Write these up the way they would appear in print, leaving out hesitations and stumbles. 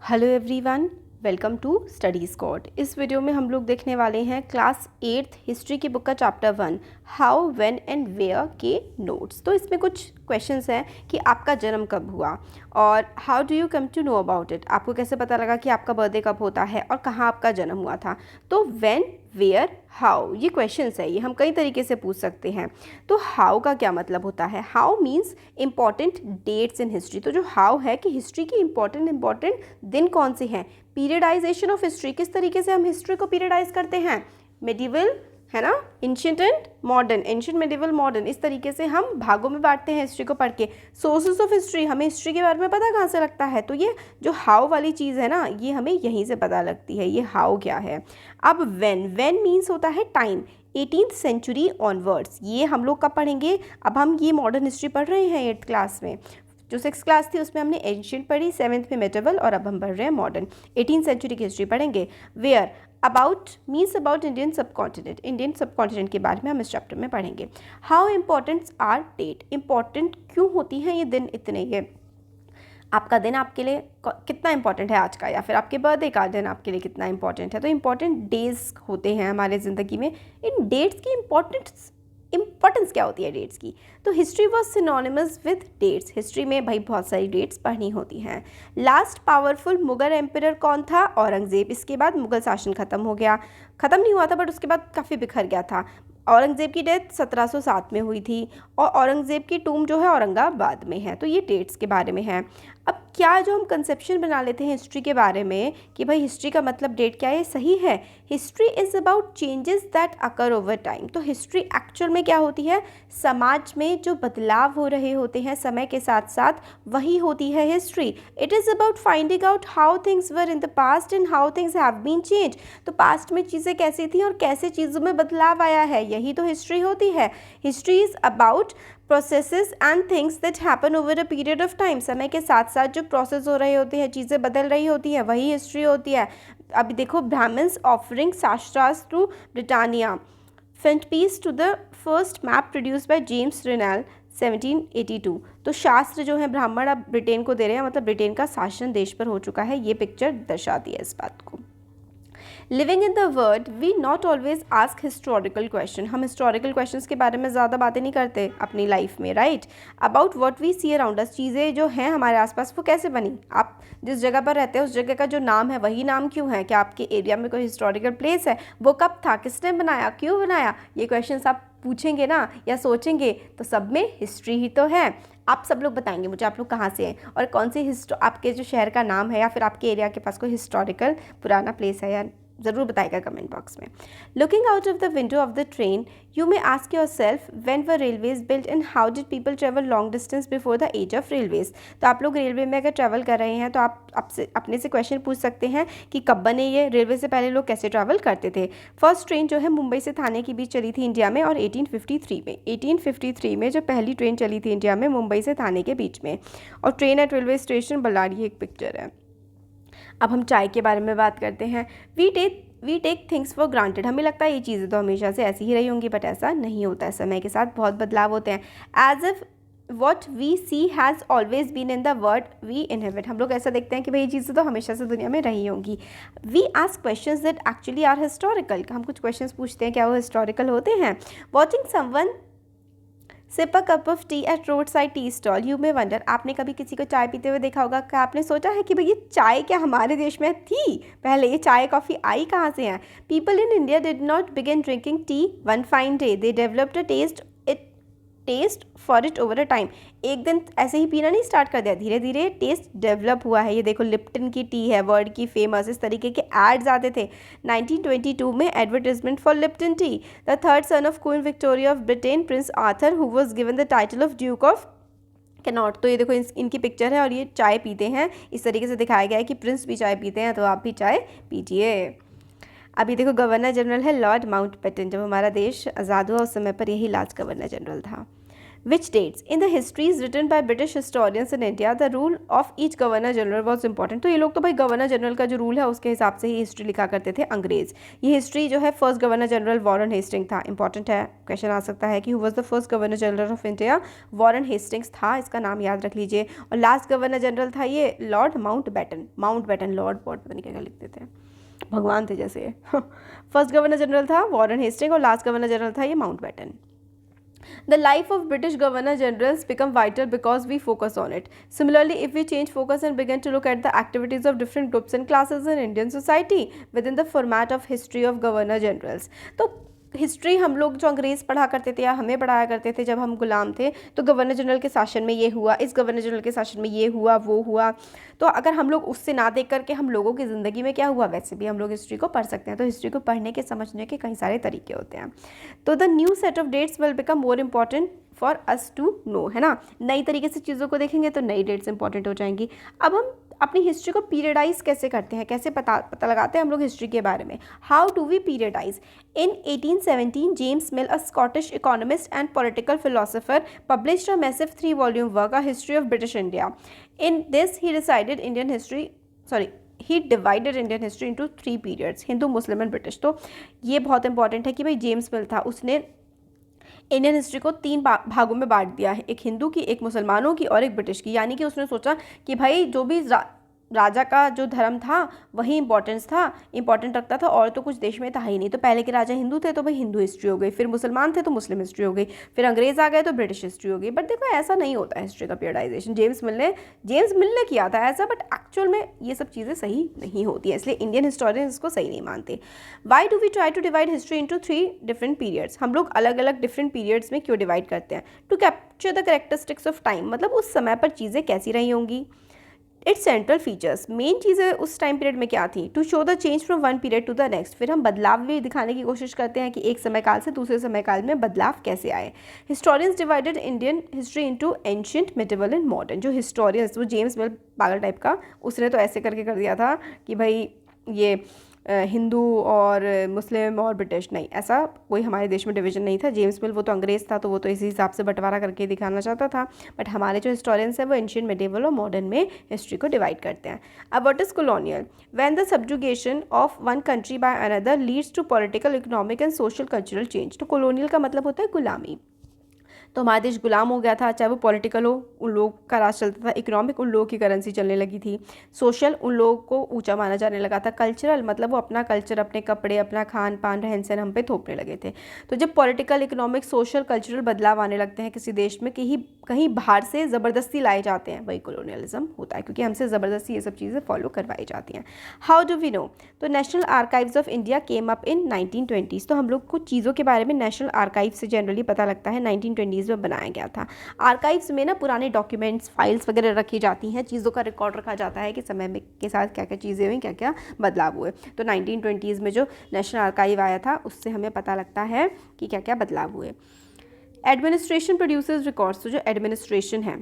Hello everyone, welcome to Study Scot. इस video में हम लोग देखने वाले हैं क्लास 8th हिस्ट्री की बुक का chapter 1 how when and where के नोट्स। तो इसमें कुछ क्वेश्चंस हैं कि आपका जन्म कब हुआ और how do you come to know about it, आपको कैसे पता लगा कि आपका बर्थडे कब होता है और कहाँ आपका जन्म हुआ था। तो व्हेन, वेयर, हाउ, ये क्वेश्चंस है, ये हम कई तरीके से पूछ सकते हैं। तो हाउ का क्या मतलब होता है? How means important dates in history. तो जो हाउ है कि हिस्ट्री की इंपॉर्टेंट दिन कौन से हैं। पीरियडाइजेशन ऑफ हिस्ट्री, किस तरीके से हम हिस्ट्री को पीरियडाइज करते हैं। मेडिवल है ना, ancient and modern, ancient, medieval, modern, इस तरीके से हम भागों में बांटते हैं हिस्ट्री को पढ़ के। सोर्सेज ऑफ हिस्ट्री, हमें हिस्ट्री के बारे में पता कहाँ से लगता है। तो ये जो हाउ वाली चीज़ है ना, ये हमें यहीं से पता लगती है। ये हाउ क्या है। अब व्हेन मीन्स होता है टाइम, 18th सेंचुरी ऑनवर्ड्स। ये हम लोग कब पढ़ेंगे? अब हम ये मॉडर्न हिस्ट्री पढ़ रहे हैं 8th क्लास में। जो 6th क्लास थी उसमें हमने एंशिएंट पढ़ी, 7th में मेडिवल, और अब हम पढ़ रहे हैं मॉडर्न। 18th सेंचुरी की हिस्ट्री पढ़ेंगे। Where, about means about Indian subcontinent, Indian subcontinent के बारे में हम इस चैप्टर में पढ़ेंगे। How important are date, important क्यों होती हैं ये दिन इतने। ये आपका दिन आपके लिए कितना इंपॉर्टेंट है आज का, या फिर आपके बर्थडे का दिन आपके लिए कितना इंपॉर्टेंट है। तो इंपॉर्टेंट डेज होते हैं हमारे ज़िंदगी में। इन डेट्स की इंपॉर्टेंस क्या होती है डेट्स की? तो history was synonymous with dates. History में भाई बहुत सारी डेट्स पढ़नी होती हैं। लास्ट पावरफुल मुगल एम्परर कौन था? औरंगज़ेब। इसके बाद मुगल शासन खत्म हो गया, खत्म नहीं हुआ था बट उसके बाद काफ़ी बिखर गया था। औरंगज़ेब की डेथ 1707 में हुई थी और औरंगज़ेब की टूम जो है औरंगाबाद में है। तो ये डेट्स के बारे में है। अब क्या जो हम कंसेप्शन बना लेते हैं हिस्ट्री के बारे में कि भाई हिस्ट्री का मतलब डेट क्या है, ये सही है। History is about changes that occur over time. तो हिस्ट्री एक्चुअल में क्या होती है? समाज में जो बदलाव हो रहे होते हैं समय के साथ साथ, वही होती है history. It is about finding out how things were in the past and how things have been change. तो पास्ट में चीज़ें कैसी थी और कैसे चीज़ों में बदलाव आया है, यही तो हिस्ट्री होती है। History is about processes and things that happen over a period of time. समय के साथ साथ जो प्रोसेस हो रहे होते हैं, चीज़ें बदल रही होती हैं, वही हिस्ट्री होती है। अभी देखो, Brahmins offering shastras to Britannia, frontispiece to the first map produce by James Rennell 1782। तो शास्त्र जो है ब्राह्मण अब ब्रिटेन को दे रहे हैं, मतलब ब्रिटेन का शासन देश पर हो चुका है। ये पिक्चर दर्शाती है इस बात को। Living in the world we not always ask historical question. हम हिस्टोरिकल क्वेश्चंस के बारे में ज़्यादा बातें नहीं करते अपनी लाइफ में, right. About what we see around us, चीज़ें जो हैं हमारे आसपास वो कैसे बनी। आप जिस जगह पर रहते हैं उस जगह का जो नाम है वही नाम क्यों है? क्या आपके एरिया में कोई हिस्टोरिकल प्लेस है? वो कब था, किसने बनाया, क्यों बनाया? ये क्वेश्चंस आप पूछेंगे ना या सोचेंगे तो सब में हिस्ट्री ही तो है। आप सब लोग बताएंगे मुझे आप लोग कहाँ से हैं और कौन से आपके जो शहर का नाम है या फिर आपके एरिया के पास कोई हिस्टोरिकल पुराना प्लेस है, या ज़रूर बताएगा कमेंट बॉक्स में। Looking out of the window of the train you may ask yourself when were railways built and how did people travel long distance before the age of railways. तो आप लोग railway में अगर travel कर रहे हैं तो आप अपने से क्वेश्चन पूछ सकते हैं कि कब बने ये, रेलवे से पहले लोग कैसे ट्रैवल करते थे। फर्स्ट ट्रेन जो है मुंबई से थाने के बीच चली थी इंडिया में, और 1853 में 1853 में जो पहली ट्रेन चली थी इंडिया में मुंबई से थाने के बीच में। और train at railway station Ballari एक पिक्चर है। अब हम चाय के बारे में बात करते हैं। We take things for granted. हमें लगता है ये चीज़ें तो हमेशा से ऐसी ही रही होंगी, बट ऐसा नहीं होता है। समय के साथ बहुत बदलाव होते हैं। As if what we see has always been in the world we inhabit. हम लोग ऐसा देखते हैं कि भाई ये चीज़ें तो हमेशा से दुनिया में रही होंगी। We ask questions that actually are historical. हम कुछ क्वेश्चंस पूछते हैं, क्या वो हिस्टोरिकल होते हैं। Watching someone sip a cup of tea at road side tea stall you may wonder. आपने कभी किसी को चाय पीते हुए देखा होगा, क्या आपने सोचा है कि भाई ये चाय क्या हमारे देश में थी पहले, ये चाय कॉफ़ी आई कहाँ से है। People in India did not begin drinking tea one fine day, they developed a taste for it over a time. एक दिन ऐसे ही पीना नहीं स्टार्ट कर दिया, धीरे धीरे टेस्ट डेवलप हुआ है। ये देखो, लिप्टन की टी है वर्ल्ड की फेमस, इस तरीके के एड्स आते थे। 1922 में advertisement for Lipton T. The third son of queen Victoria of Britain Prince Arthur who was given the title of Duke of cannot. तो ये देखो इनकी पिक्चर है और ये चाय पीते हैं। इस तरीके से दिखाया गया है कि प्रिंस भी चाय पीते हैं, तो आप भी चाय पीजिए। अभी देखो, गवर्नर जनरल है लॉर्ड माउंटबेटन। जब हमारा देश आज़ाद हुआ उस समय पर यही लास्ट गवर्नर जनरल था। Which dates? In the histories written by British historians in India, the rule of each governor general was important. तो ये लोग तो भाई गवर्नर जनरल का जो रूल है उसके हिसाब से ही हिस्ट्री लिखा करते थे अंग्रेज. ये हिस्ट्री जो है first governor general Warren Hasting था. इंपॉर्टेंट है, क्वेश्चन आ सकता है कि who was the first governor general of India. Warren Hastings था, इसका नाम याद रख लीजिए. और लास्ट गवर्नर जनरल था ये लॉर्ड माउंटबेटन लॉर्ड पॉट पता नहीं क्या लिखते थे, भगवान थे जैसे. फर्स्ट गवर्नर जनरल था वॉरेन हेस्टिंग और लास्ट गवर्नर जनरल था ये Mountbatten. The life of British Governor Generals become vital because we focus on it. Similarly, if we change focus and begin to look at the activities of different groups and classes in Indian society within the format of history of Governor Generals, तो history हम लोग जो अंग्रेज़ पढ़ा करते थे या हमें पढ़ाया करते थे जब हम गुलाम थे, तो गवर्नर जनरल के शासन में ये हुआ, इस गवर्नर जनरल के शासन में ये हुआ, वो हुआ. तो अगर हम लोग उससे ना देख करके हम लोगों की ज़िंदगी में क्या हुआ वैसे भी हम लोग हिस्ट्री को पढ़ सकते हैं. तो हिस्ट्री को पढ़ने के समझने के कई सारे तरीके होते हैं. तो the new set of dates will become more important for us to know, है ना. नई तरीके से चीज़ों को देखेंगे तो नई डेट्स इंपॉर्टेंट हो जाएंगी. अब हम अपनी हिस्ट्री को पीरियडाइज कैसे करते हैं, कैसे पता लगाते हैं हम लोग हिस्ट्री के बारे में. How do we periodise? In 1817 James Mill, a Scottish economist and political philosopher, published a massive 3-volume work, a history of British India. In this he divided Indian history into 3 periods, Hindu, Muslim and British. तो ये बहुत important है कि भाई James मिल था, उसने Indian history को 3 भागों में बांट दिया है, एक हिंदू की, एक मुसलमानों की और एक ब्रिटिश की. यानी कि उसने सोचा कि भाई जो भी राजा का जो धर्म था वही इंपॉर्टेंट रखता था और तो कुछ देश में था ही नहीं. तो पहले के राजा हिंदू थे तो भाई हिंदू हिस्ट्री हो गई, फिर मुसलमान थे तो मुस्लिम हिस्ट्री हो गई, फिर अंग्रेज़ आ गए तो ब्रिटिश हिस्ट्री हो गई. बट देखो ऐसा नहीं होता है हिस्ट्री का पीरियडाइजेशन. जेम्स मिल ने किया था ऐसा, बट एक्चुअल में ये सब चीज़ें सही नहीं होती है, इसलिए इंडियन हिस्टोरियंस इसको सही नहीं मानते. Why do we try to divide history into 3 different periods? हम लोग अलग अलग डिफरेंट पीरियड्स में क्यों डिवाइड करते हैं? To capture the characteristics of time, मतलब उस समय पर चीज़ें कैसी रही होंगी. इट्स सेंट्रल फीचर्स, मेन चीज़ें उस टाइम पीरियड में क्या थी. To show the change from one period to the next, फिर हम बदलाव भी दिखाने की कोशिश करते हैं कि एक समय काल से दूसरे समय काल में बदलाव कैसे आए. Historians divided Indian history into ancient, medieval and modern. जो हिस्टोरियंस, वो जेम्स मिल पागल टाइप का, उसने तो ऐसे करके कर दिया था कि भाई ये हिंदू और मुस्लिम और ब्रिटिश, नहीं, ऐसा कोई हमारे देश में डिवीजन नहीं था. जेम्स मिल वो तो अंग्रेज़ था तो वो तो इसी हिसाब से बंटवारा करके दिखाना चाहता था. बट हमारे जो हिस्टोरियंस हैं वो एंशिएंट, मिडिवल और मॉडर्न में हिस्ट्री को डिवाइड करते हैं. अब what is colonial? When the subjugation of one country by another leads to political, economic and social cultural change. तो कॉलोनियल का मतलब होता है गुलामी. तो हमारा देश गुलाम हो गया था, चाहे वो पॉलिटिकल हो, उन लोग का राज चलता था. इकोनॉमिक, उन लोगों की करेंसी चलने लगी थी. सोशल, उन लोगों को ऊंचा माना जाने लगा था. कल्चरल मतलब वो अपना कल्चर, अपने कपड़े, अपना खान पान, रहन सहन हम पे थोपने लगे थे. तो जब पॉलिटिकल, इकोनॉमिक, सोशल, कल्चरल बदलाव आने लगते हैं किसी देश में, कहीं बाहर से ज़बरदस्ती लाए जाते हैं, वही कॉलोनियलिज्म होता है, क्योंकि हमसे ज़बरदस्ती ये सब चीज़ें फॉलो करवाई जाती हैं. How do we know? तो national archives of India came up in 1920s. तो हम लोग कुछ चीज़ों के बारे में नेशनल आर्काइव से जनरली पता लगता है. 1920s में बनाया गया था. आर्काइव्स में ना पुराने डॉक्यूमेंट्स, फाइल्स वगैरह रखी जाती हैं, चीज़ों का रिकॉर्ड रखा जाता है कि समय में के साथ क्या क्या चीज़ें हुई, क्या क्या बदलाव हुए. तो 1920s में जो नेशनल आर्काइव आया था उससे हमें पता लगता है कि क्या क्या बदलाव हुए. Administration produces records. तो जो एडमिनिस्ट्रेशन है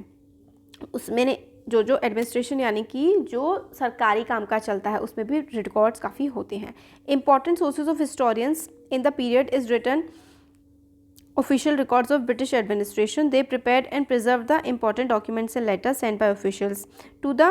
उसमें जो एडमिनिस्ट्रेशन यानी कि जो सरकारी काम काज चलता है उसमें भी रिकॉर्ड्स काफ़ी होते हैं. Important sources of historians in the period is written official records of British administration. They prepared and preserved the important documents and letters sent by officials to the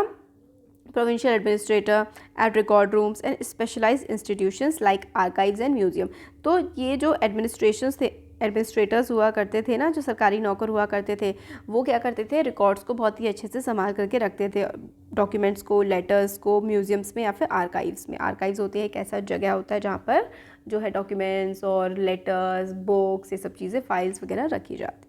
provincial administrator at record rooms and specialized institutions like archives and museum. तो ये जो administrators हुआ करते थे ना, जो सरकारी नौकर हुआ करते थे, वो क्या करते थे, रिकॉर्ड्स को बहुत ही अच्छे से संभाल करके रखते थे, डॉक्यूमेंट्स को, लेटर्स को, म्यूजियम्स में या फिर आर्काइव्स में. आर्काइव्स होते हैं एक ऐसा जगह होता है जहाँ पर जो है डॉक्यूमेंट्स और लेटर्स, बुक्स, ये सब चीज़ें, फाइल्स वगैरह रखी जाती हैं.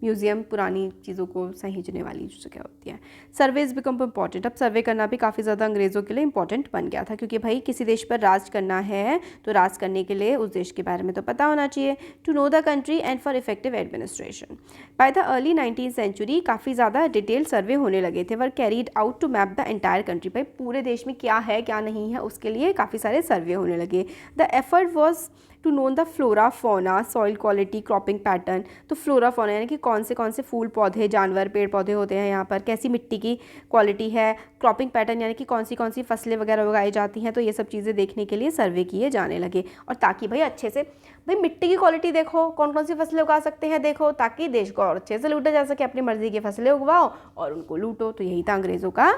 म्यूज़ियम पुरानी चीज़ों को सहेजने वाली जो जगह होती है. Surveys become important. अब सर्वे करना भी काफ़ी ज़्यादा अंग्रेज़ों के लिए इंपॉर्टेंट बन गया था, क्योंकि भाई किसी देश पर राज करना है तो राज करने के लिए उस देश के बारे में तो पता होना चाहिए. To know the country and for effective administration. By the early 19th century काफ़ी ज़्यादा डिटेल सर्वे होने लगे थे. Were carried out to map the entire country. भाई पूरे देश में क्या है क्या नहीं है उसके लिए काफ़ी सारे सर्वे होने लगे. The effort was to known the flora fauna, soil quality, cropping pattern. तो फ्लोरा फौना यानी कि कौन से फूल पौधे, जानवर, पेड़ पौधे होते हैं यहाँ पर, कैसी मिट्टी की क्वालिटी है, क्रॉपिंग पैटर्न यानी कि कौन सी फसलें वगैरह उगाई जाती हैं। तो ये सब चीज़ें देखने के लिए सर्वे किए जाने लगे, और ताकि भाई अच्छे से भाई मिट्टी की क्वालिटी देखो, कौन सी फसलें उगा सकते हैं देखो, ताकि देश को और अच्छे से लूटा जा सके, अपनी मर्जी की फसलें उगवाओ और उनको लूटो। तो यही था अंग्रेज़ों का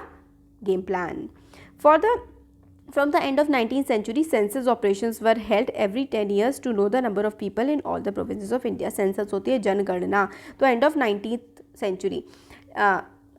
game plan. From the end of 19th century, census operations were held every 10 years to know the number of people in all the provinces of India. Census होती है जनगणना। तो end of 19th century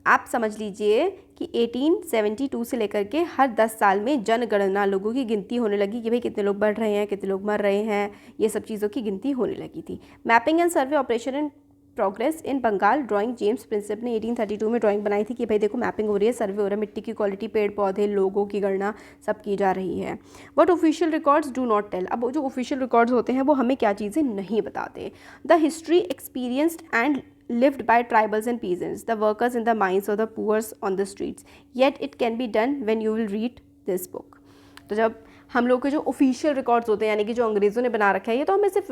आप समझ लीजिए कि 1872 से लेकर के हर 10 साल में जनगणना, लोगों की गिनती होने लगी कि भाई कितने लोग बढ़ रहे हैं, कितने लोग मर रहे हैं, ये सब चीज़ों की गिनती होने लगी थी। Mapping and survey operation in progress in Bengal, drawing James Prinsep ने 1832 में ड्राइंग बनाई थी कि भाई देखो मैपिंग हो रही है, सर्वे हो रहा है, मिट्टी की क्वालिटी, पेड़ पौधे, लोगों की गणना सब की जा रही है। But official records do not tell. अब जो ऑफिशियल रिकॉर्ड्स होते हैं वो हमें क्या चीज़ें नहीं बताते। The history experienced and lived by tribals and peasants, the workers in the mines or the poor on the streets, yet it can be done when you will read this book। तो जब हम लोग के जो official records होते हैं यानी कि जो अंग्रेज़ों ने बना रखा है, ये तो हमें सिर्फ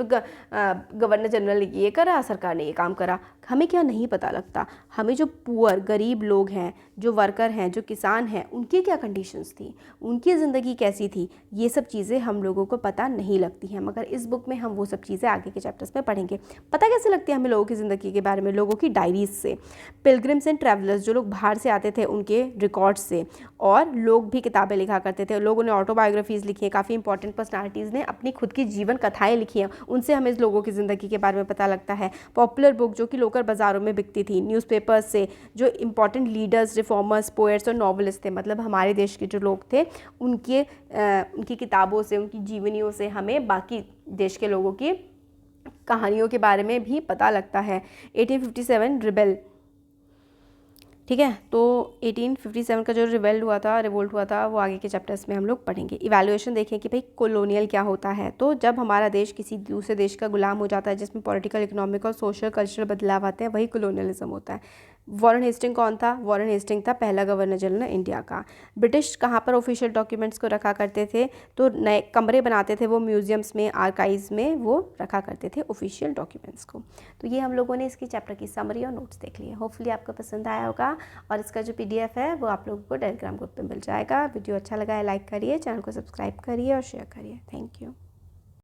गवर्नर जनरल ने ये करा, सरकार ने ये काम करा, हमें क्या नहीं पता लगता। हमें जो पुअर गरीब लोग हैं, जो वर्कर हैं, जो किसान हैं, उनकी क्या कंडीशंस थी, उनकी ज़िंदगी कैसी थी, ये सब चीज़ें हम लोगों को पता नहीं लगती हैं। मगर इस बुक में हम वो सब चीज़ें आगे के चैप्टर्स में पढ़ेंगे। पता कैसे लगती है हमें लोगों की ज़िंदगी के बारे में? लोगों की डायरीज से, पिलग्रिम्स एंड ट्रैवलर्स जो लोग बाहर से आते थे उनके रिकॉर्ड्स से, और लोग भी किताबें लिखा करते थे, लोगों ने ऑटोबायोग्राफीज़ लिखी हैं, काफ़ी इंपॉर्टेंट पर्सनालिटीज़ ने अपनी खुद की जीवन कथाएं लिखी हैं, उनसे हमें इस लोगों की ज़िंदगी के बारे में पता लगता है। पॉपुलर बुक जो कि लोकल बाज़ारों में बिकती थी, न्यूज़पेपर्स से जो इंपॉर्टेंट लीडर्स, रिफॉर्मर्स, पोएट्स और नॉवलिस्ट थे, मतलब हमारे देश के जो लोग थे, उनकी किताबों से, उनकी जीवनियों से हमें बाकी देश के लोगों की कहानियों के बारे में भी पता लगता है। 1857 रिबेल, ठीक है। तो 1857 का जो रिवोल्ट हुआ था वो आगे के चैप्टर्स में हम लोग पढ़ेंगे। इवैल्यूएशन देखें कि भाई कॉलोनियल क्या होता है। तो जब हमारा देश किसी दूसरे देश का गुलाम हो जाता है, जिसमें पॉलिटिकल, इकोनॉमिक और सोशल कल्चरल बदलाव आते हैं, वही कॉलोनियलिज्म होता है। वॉरेन हेस्टिंग कौन था? वॉरेन हेस्टिंग था पहला गवर्नर जनरल इंडिया का। ब्रिटिश कहाँ पर ऑफिशियल डॉक्यूमेंट्स को रखा करते थे? तो नए कमरे बनाते थे वो, म्यूजियम्स में, आर्काइव्स में वो रखा करते थे ऑफिशियल डॉक्यूमेंट्स को। तो ये हम लोगों ने इसकी चैप्टर की समरी और नोट्स देख लिए। होपफुली आपको पसंद आया होगा, और इसका जो PDF है वो आप लोगों को टेलीग्राम ग्रुप पे मिल जाएगा। वीडियो अच्छा लगा है लाइक करिए, चैनल को सब्सक्राइब करिए और शेयर करिए। Thank you.